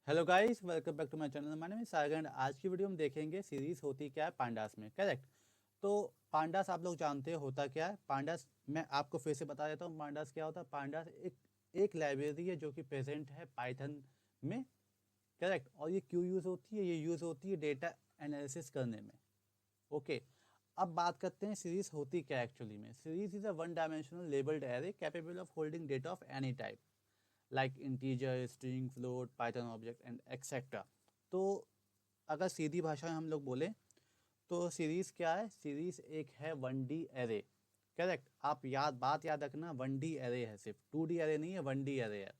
Hello guys, welcome back to my channel. My name is Sagar and आज की video में देखेंगे सीरीज होती क्या है पांडास में। करेक्ट। तो पांडास आप लोग जानते हो होता क्या है। पांडास मैं आपको फिर से बता देता हूँ पांडास क्या होता है। पांडास एक लाइब्रेरी है जो कि प्रेजेंट है पाइथन में। करेक्ट। और ये क्यों यूज़ होती है? ये यूज़ होती है डेटा एनालिसिस करने में। ओके। अब बात करते हैं सीरीज होती क्या एक्चुअली में। Series is a one dimensional labelled array capable of holding data of any type like integer, string, float, Python object and etcetera. तो अगर सीधी भाषा में हम लोग बोलें तो सीरीज क्या है? सीरीज एक है 1D एरे। करेक्ट। आप बात याद रखना, 1D एरे है, सिर्फ 2D एरे नहीं है, 1D एरे है।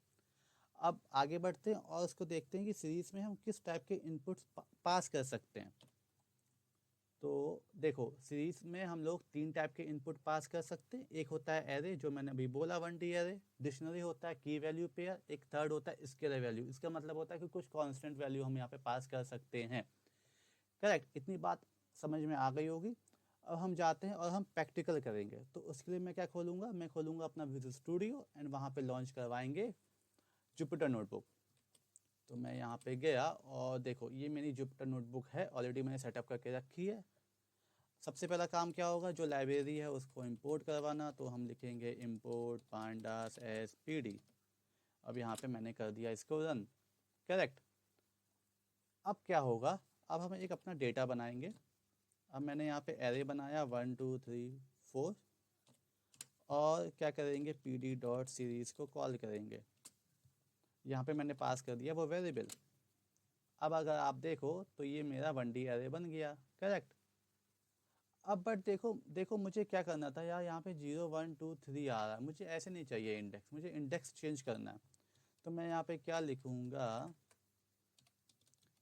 अब आगे बढ़ते हैं और उसको देखते हैं कि सीरीज में हम किस टाइप के इनपुट्स पास कर सकते हैं। तो देखो, सीरीज में हम लोग तीन टाइप के इनपुट पास कर सकते हैं। एक होता है एरे, जो मैंने अभी बोला 1D एरे। डिक्शनरी होता है की वैल्यू पेयर। एक थर्ड होता है स्केलर वैल्यू। इसका मतलब होता है कि कुछ कांस्टेंट वैल्यू हम यहाँ पे पास कर सकते हैं। करेक्ट। इतनी बात समझ में आ गई होगी। अब हम जाते हैं और हम प्रैक्टिकल करेंगे। तो उसके लिए मैं क्या खोलूँगा? मैं खोलूँगा अपना विजुअल स्टूडियो एंड वहाँ पे लॉन्च करवाएंगे जुपिटर नोटबुक। तो मैं यहाँ पे गया और देखो, ये मेरी जुपिटर नोटबुक है, ऑलरेडी मैंने सेटअप करके रखी है। सबसे पहला काम क्या होगा? जो लाइब्रेरी है उसको इंपोर्ट करवाना। तो हम लिखेंगे import pandas S P D. अब यहाँ पे मैंने कर दिया इसको रन। करेक्ट। अब क्या होगा? अब हम एक अपना डेटा बनाएंगे। अब मैंने यहाँ पे एरे बनाया 1 2 3 4 और क्या करेंगे, पी डी डॉट सीरीज को कॉल करेंगे। यहाँ पे मैंने पास कर दिया वो वेरिएबल। अब अगर आप देखो तो ये मेरा 1D एरे बन गया। करेक्ट। अब बट देखो देखो, मुझे क्या करना था यार, यहाँ पे 0 1 2 3 आ रहा है, मुझे ऐसे नहीं चाहिए इंडेक्स, मुझे इंडेक्स चेंज करना है। तो मैं यहाँ पे क्या लिखूँगा?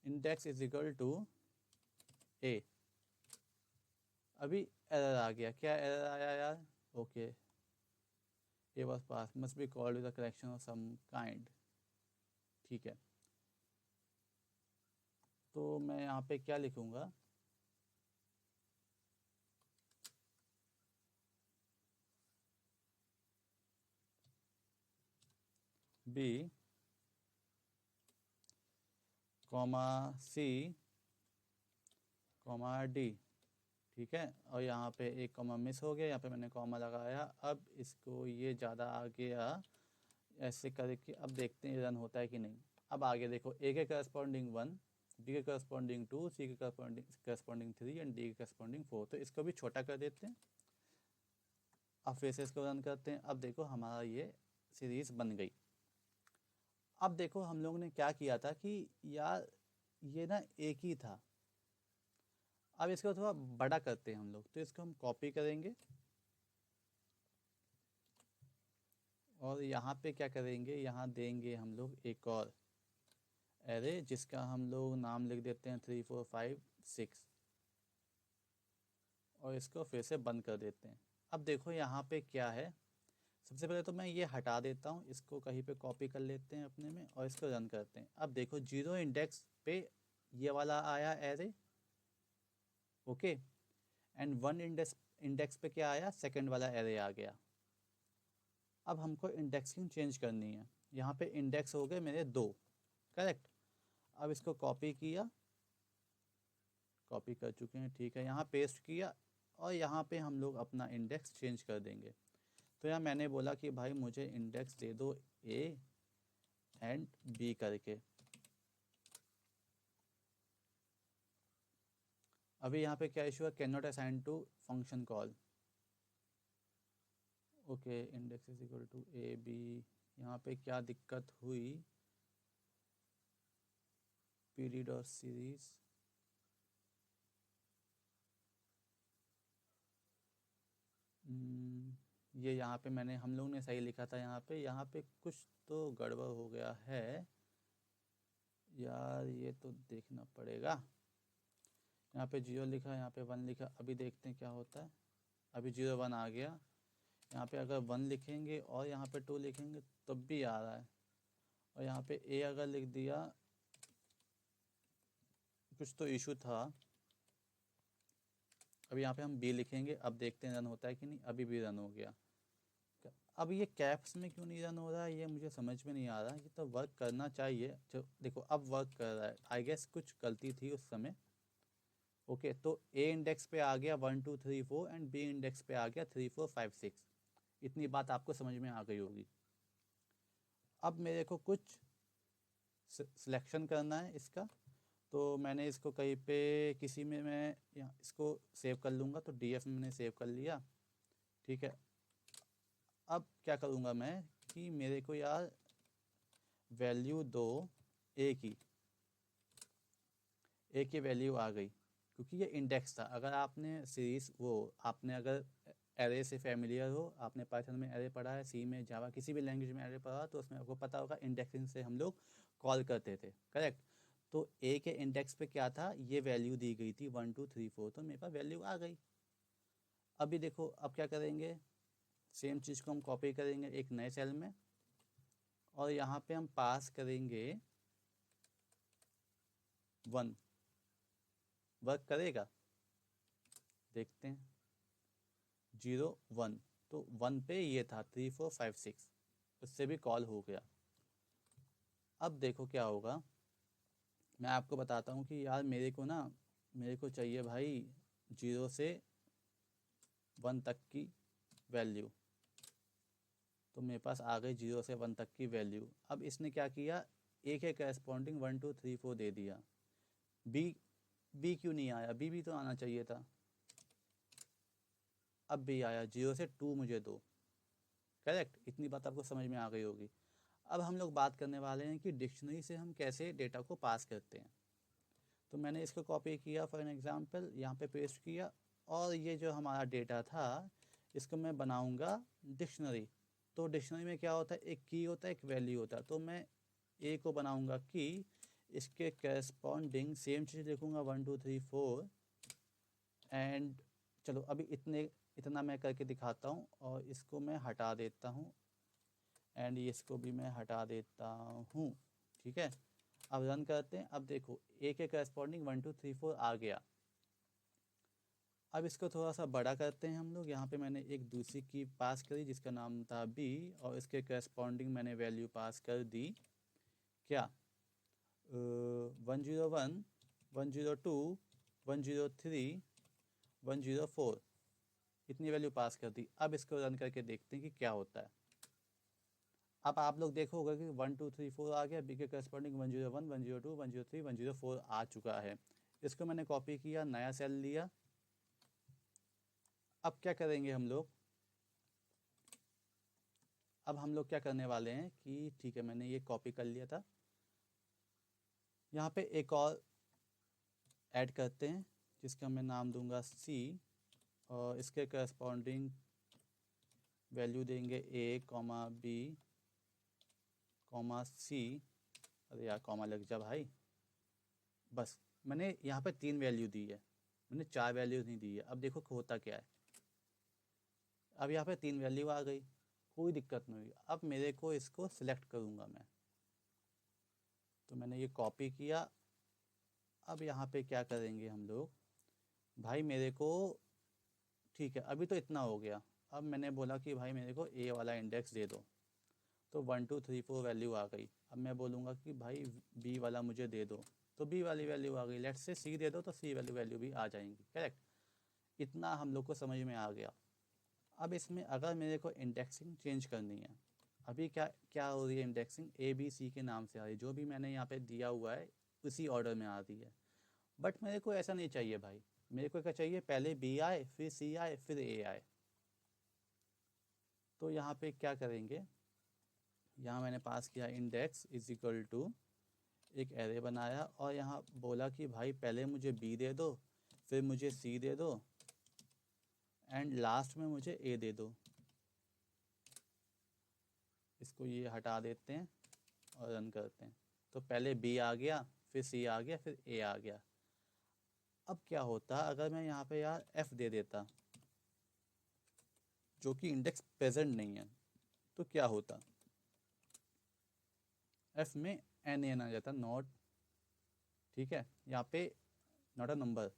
Index is equal to A. अभी एरर आ गया। क्या एरर आया यार? Okay, a was pass must be called with a correction of some kind. ठीक है। तो मैं यहाँ पे क्या लिखूँगा? B comma C comma D. ठीक है। और यहाँ पे एक कॉमा मिस हो गया, यहाँ पे मैंने कॉमा लगाया। अब इसको ये ज़्यादा आ गया, ऐसे करके अब देखते हैं रन होता है कि नहीं। अब आगे देखो, ए के करस्पॉन्डिंग 1, बी के करस्पॉन्डिंग 2, सी के करस्पॉन्डिंग 3 एंड डी के करस्पॉन्डिंग 4। तो इसको भी छोटा कर देते हैं। अब फिर से इसको रन करते हैं। अब देखो हमारा ये सीरीज बन गई। अब देखो हम लोग ने क्या किया था कि यार ये ना एक ही था। अब इसको थोड़ा बड़ा करते हैं हम लोग। तो इसको हम कॉपी करेंगे और यहाँ पे क्या करेंगे, यहाँ देंगे हम लोग एक और एरे जिसका हम लोग नाम लिख देते हैं 3 4 5 6 और इसको फिर से बंद कर देते हैं। अब देखो यहाँ पे क्या है। सबसे पहले तो मैं ये हटा देता हूँ, इसको कहीं पे कॉपी कर लेते हैं अपने में और इसको रन करते हैं। अब देखो 0 इंडेक्स पे ये वाला आया array. Okay. And 1 index index पे क्या आया? सेकंड वाला एरे आ गया। अब हमको इंडेक्सिंग चेंज करनी है। यहाँ पे इंडेक्स हो गए मेरे 2। करेक्ट। अब इसको कॉपी किया, कॉपी कर चुके हैं, ठीक है। यहाँ पेस्ट किया और यहाँ पे हम लोग अपना इंडेक्स चेंज कर देंगे। तो यहाँ मैंने बोला कि भाई मुझे इंडेक्स दे दो ए एंड बी करके। अभी यहाँ पे क्या इशू है? Can not assign to function call. Okay, index is equal to A B. यहाँ पे क्या दिक्कत हुई? P D dot series. ये यहाँ पे हम लोग ने सही लिखा था। यहाँ पे कुछ तो गड़बड़ हो गया है यार, ये तो देखना पड़ेगा। यहाँ पे 0 लिखा, यहाँ पे 1 लिखा। अभी देखते हैं क्या होता है। अभी 0 1 आ गया। यहाँ पे अगर 1 लिखेंगे और यहाँ पे 2 लिखेंगे तब भी आ रहा है। और यहाँ पे ए अगर लिख दिया, कुछ तो इशू था। अब यहाँ पे हम बी लिखेंगे, अब देखते हैं रन होता है कि नहीं। अभी भी रन हो गया। अब ये कैप्स में क्यों नहीं रन हो रहा है ये मुझे समझ में नहीं आ रहा। ये तो वर्क करना चाहिए। देखो अब वर्क कर रहा है। आई गेस कुछ गलती थी उस समय। ओके, तो ए इंडेक्स पे आ गया 1 2 3 4 एंड बी इंडेक्स पे आ गया 3 4 5 6। इतनी बात आपको समझ में आ गई होगी। अब मेरे को कुछ सिलेक्शन करना है इसका, तो मैंने इसको कहीं पे किसी में मैं यहाँ इसको सेव कर लूँगा। तो डीएफ में मैंने सेव कर लिया। ठीक है, अब क्या करूँगा मैं कि मेरे को यार वैल्यू दो ए की वैल्यू आ गई क्योंकि ये इंडेक्स था। अगर आपने सीरीज आपने अगर एरे से फैमिलियर हो, आपने पाइथन में एरे पढ़ा है, सी में, जावा, किसी भी लैंग्वेज में एरे पढ़ा, तो उसमें आपको पता होगा इंडेक्सिंग से हम लोग कॉल करते थे, करेक्ट। तो ए के इंडेक्स पे क्या था, ये वैल्यू दी गई थी 1 2 3 4, तो मेरे पास वैल्यू आ गई। अभी देखो अब क्या करेंगे, सेम चीज़ को हम कॉपी करेंगे एक नए सेल में और यहाँ पे हम पास करेंगे 1। वर्क करेगा देखते हैं। 0 1, तो 1 पे ये था 3 4 5 6, उससे भी कॉल हो गया। अब देखो क्या होगा, मैं आपको बताता हूँ कि यार मेरे को चाहिए भाई 0 से 1 तक की वैल्यू। तो मेरे पास आ गई 0 से 1 तक की वैल्यू। अब इसने क्या किया, ए के करस्पॉन्डिंग 1 2 3 4 दे दिया। बी बी क्यों नहीं आया, बी भी तो आना चाहिए था। अब बी आया, 0 से 2 मुझे दो, करेक्ट। इतनी बात आपको समझ में आ गई होगी। अब हम लोग बात करने वाले हैं कि डिक्शनरी से हम कैसे डेटा को पास करते हैं। तो मैंने इसको कॉपी किया फॉर एन एग्जांपल, यहाँ पे पेस्ट किया, और ये जो हमारा डेटा था इसको मैं बनाऊंगा डिक्शनरी। तो डिक्शनरी में क्या होता है, एक की होता है, एक वैल्यू होता है। तो मैं ए को बनाऊंगा की, इसके करस्पॉन्डिंग सेम चीज़ लिखूंगा 1 2 3 4 एंड चलो अभी इतना मैं करके दिखाता हूँ और इसको मैं हटा देता हूँ एंड इसको भी मैं हटा देता हूँ। ठीक है, अब रन करते हैं। अब देखो ए के करस्पॉन्डिंग 1 2 3 4 आ गया। अब इसको थोड़ा सा बड़ा करते हैं हम लोग। यहाँ पे मैंने एक दूसरी की पास करी जिसका नाम था बी, और इसके करस्पॉन्डिंग मैंने वैल्यू पास कर दी क्या, 101 102 103 104, इतनी वैल्यू पास कर दी। अब इसको रन करके देखते हैं कि क्या होता है। अब आप लोग देखो होगा कि 1 2 3 4 आ गया, बी के करस्पॉन्डिंग 101 102 103 104 आ चुका है। इसको मैंने कॉपी किया, नया सेल लिया। अब क्या करेंगे हम लोग, अब हम लोग क्या करने वाले हैं कि ठीक है, मैंने ये कॉपी कर लिया था। यहाँ पे एक और ऐड करते हैं जिसका मैं नाम दूंगा सी, और इसके करस्पॉन्डिंग वैल्यू देंगे ए कॉमा बी कॉमा सी। अरे यार कॉमा लग जा भाई। बस मैंने यहाँ पे 3 वैल्यू दी है, मैंने 4 वैल्यू नहीं दी है। अब देखो होता क्या है, अब यहाँ पे 3 वैल्यू आ गई, कोई दिक्कत नहीं हुई। अब मेरे को इसको सिलेक्ट करूँगा मैं, तो मैंने ये कॉपी किया। अब यहाँ पे क्या करेंगे हम लोग, भाई मेरे को ठीक है अभी तो इतना हो गया। अब मैंने बोला कि भाई मेरे को ए वाला इंडेक्स दे दो, तो 1 2 3 4 वैल्यू आ गई। अब मैं बोलूँगा कि भाई बी वाला मुझे दे दो, तो बी वाली वैल्यू आ गई। लेट्स से सी दे दो, तो सी वाली वैल्यू भी आ जाएंगी, करेक्ट। इतना हम लोग को समझ में आ गया। अब इसमें अगर मेरे को इंडेक्सिंग चेंज करनी है, अभी क्या क्या हो रही है, इंडेक्सिंग ए बी सी के नाम से आ रही है, जो भी मैंने यहाँ पे दिया हुआ है उसी ऑर्डर में आ रही है। बट मेरे को ऐसा नहीं चाहिए भाई, मेरे को क्या चाहिए, पहले बी आए फिर सी आए फिर ए आए। तो यहाँ पे क्या करेंगे, यहाँ मैंने पास किया इंडेक्स इज इक्वल टू, एक एरे बनाया और यहाँ बोला कि भाई पहले मुझे बी दे दो, फिर मुझे सी दे दो, एंड लास्ट में मुझे ए दे दो। इसको ये हटा देते हैं और रन करते हैं। तो पहले बी आ गया, फिर सी आ गया, फिर ए आ गया। अब क्या होता अगर मैं यहाँ पे यार एफ दे देता, जो कि इंडेक्स प्रेजेंट नहीं है, तो क्या होता, एफ में एन एन आ जाता, नॉट, ठीक है, यहाँ पे नॉट अ नंबर,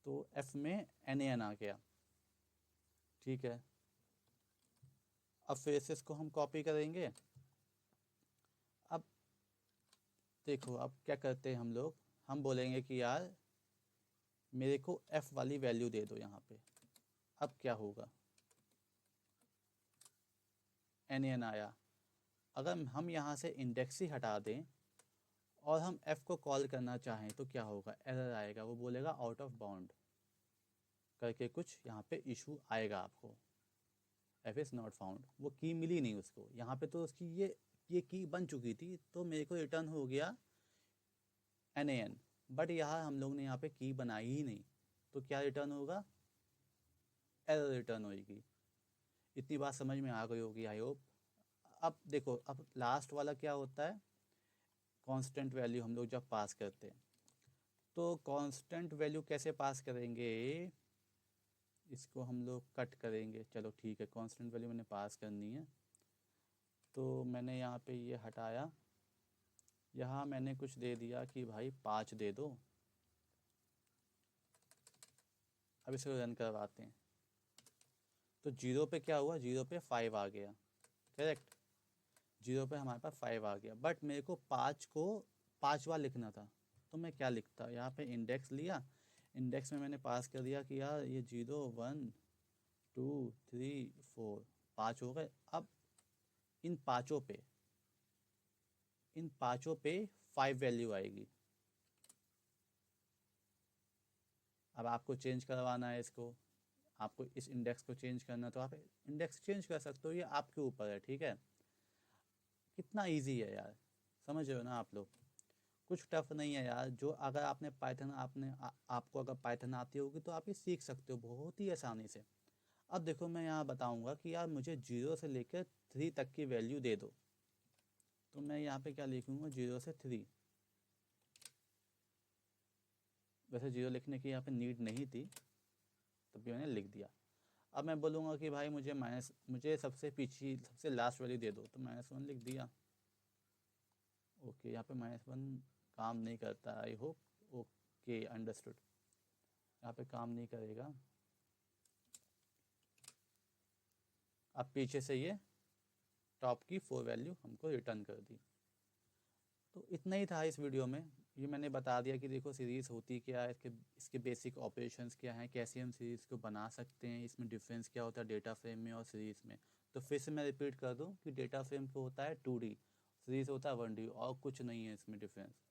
तो एफ में एन एन आ गया, ठीक है। अब फिर से इसको हम कॉपी करेंगे। अब देखो अब क्या करते हैं हम लोग, हम बोलेंगे कि यार मेरे को f वाली वैल्यू दे दो यहाँ पे। अब क्या होगा, NaN आया। अगर हम यहाँ से इंडेक्स ही हटा दें और हम f को कॉल करना चाहें तो क्या होगा, एरर आएगा। वो बोलेगा आउट ऑफ बाउंड करके कुछ यहाँ पे इशू आएगा आपको, f इज़ नॉट फाउंड। वो की मिली नहीं उसको, यहाँ पे तो उसकी ये की बन चुकी थी, तो मेरे को रिटर्न हो गया NaN। बट यहाँ हम लोग ने यहाँ पे की बनाई ही नहीं, तो क्या रिटर्न होगा, एरर रिटर्न होगी। इतनी बात समझ में आ गई होगी आई होप। अब देखो, अब लास्ट वाला क्या होता है, कांस्टेंट वैल्यू हम लोग जब पास करते हैं, तो कांस्टेंट वैल्यू कैसे पास करेंगे, इसको हम लोग कट करेंगे। चलो ठीक है, कांस्टेंट वैल्यू मैंने पास करनी है, तो मैंने यहाँ पे ये हटाया, यहाँ मैंने कुछ दे दिया कि भाई 5 दे दो। अब इसको रन करवाते हैं, तो 0 पे क्या हुआ, 0 पे 5 आ गया, करेक्ट। 0 पे हमारे पास 5 आ गया, बट मेरे को 5 को 5 बार लिखना था, तो मैं क्या लिखता, यहाँ पे इंडेक्स लिया, इंडेक्स में मैंने पास कर दिया कि यार ये 0 1 2 3 4 5 हो गए। अब इन पाँचों पे 5 वैल्यू आएगी। अब आपको चेंज करवाना है इसको, आपको इस इंडेक्स को चेंज करना, तो आप इंडेक्स चेंज कर सकते हो, ये आपके ऊपर है, ठीक है। कितना इजी है यार, समझ रहे हो ना आप लोग, कुछ टफ नहीं है यार। जो अगर आपने पाइथन आपको अगर पाइथन आती होगी तो आप ये सीख सकते हो बहुत ही आसानी से। अब देखो मैं यहाँ बताऊँगा कि यार मुझे 0 से लेकर 3 तक की वैल्यू दे दो, तो मैं यहाँ पे क्या लिखूँगा, 0 से 3। वैसे 0 लिखने की यहाँ पे नीड नहीं थी, तब भी मैंने लिख दिया। अब मैं बोलूँगा कि भाई मुझे सबसे पीछे सबसे लास्ट वैल्यू दे दो, तो -1 लिख दिया। ओके, यहाँ पे -1 काम नहीं करता, आई होप। ओके, अंडरस्टूड, यहाँ पे काम नहीं करेगा। अब पीछे से ये टॉप की 4 वैल्यू हमको रिटर्न कर दी। तो इतना ही था इस वीडियो में, ये मैंने बता दिया कि देखो सीरीज़ होती क्या है, इसके बेसिक ऑपरेशंस क्या हैं, कैसे हम सीरीज़ को बना सकते हैं, इसमें डिफरेंस क्या होता है डेटा फ्रेम में और सीरीज़ में। तो फिर से मैं रिपीट कर दूं कि डेटा फ्रेम को होता है 2D, सीरीज़ होता है 1D, और कुछ नहीं है इसमें डिफरेंस।